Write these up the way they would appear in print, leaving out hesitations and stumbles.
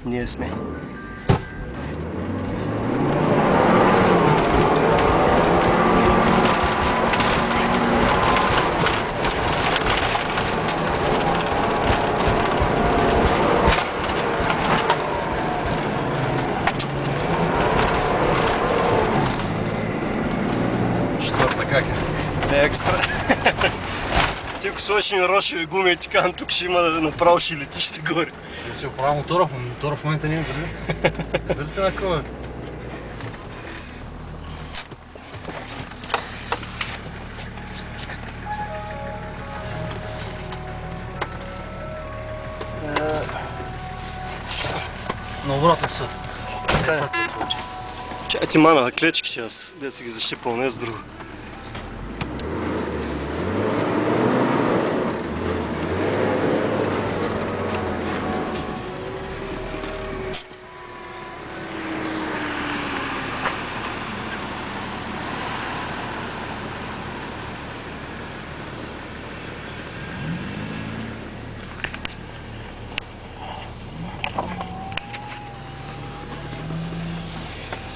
Ние сме. Четвърта как е? Екстра. Ти ако сложиш ми рошеви гуми и ти казвам, тук ще има направо ще летиш горе. Сега си оправя мотора, мотора в момента не е гърли. Дали на кръва? На обратно са. Така е. Чай ти мана, клечките аз, де си ги защипал, не с друго.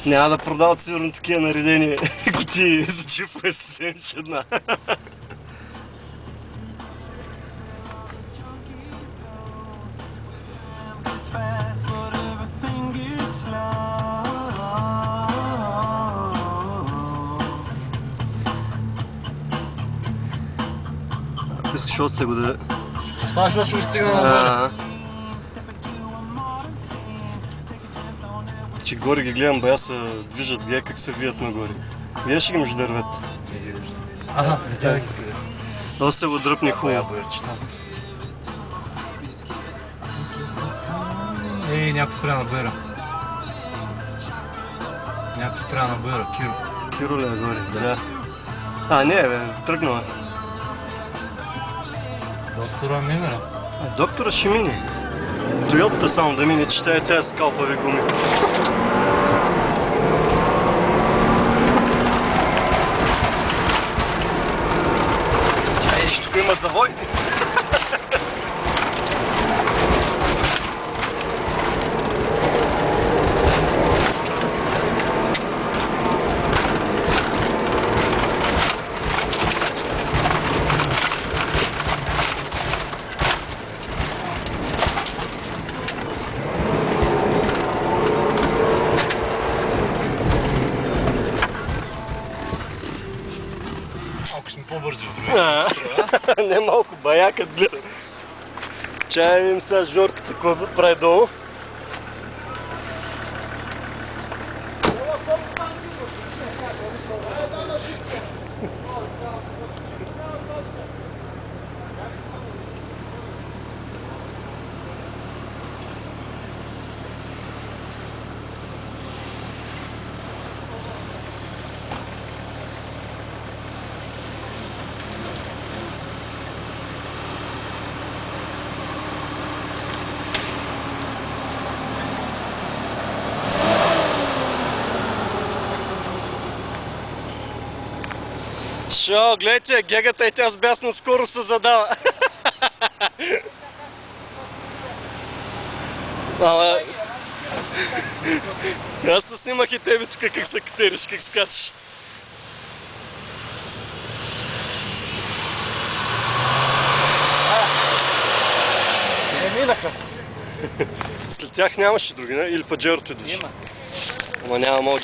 Няма да продават сигурно такива наредени кутии за джипове съвсем една. Искаш още го да... Оставаш още го стигна нагоре. Че горе ги гледам, бая се движат, гледай как се вият нагоре. Гледаш ли ги между дървета? Ага, видях ги къде са. Доста го дръпни хубаво. Ей, някой спря на бъра. Някой спря на бъра, Киро. Киро ли е горе? Да. А, не бе, тръгнал е. Доктора мине. Доктора ще мине. Тойотата само да мине, че ще е тя с калпави гуми. Ей, тук има завой. Малко сме по-бързи от другите. Не малко, баякът гледа. Чай видим сега Жорката какво прави долу. Шо, гледайте, гегата и тя с бясна скорост се задава. Ама... Аз те снимах и тебе тук как се катериш, как скачаш. Минаха. След тях нямаше други, не? Или Паджерото идваш? Има. Ама няма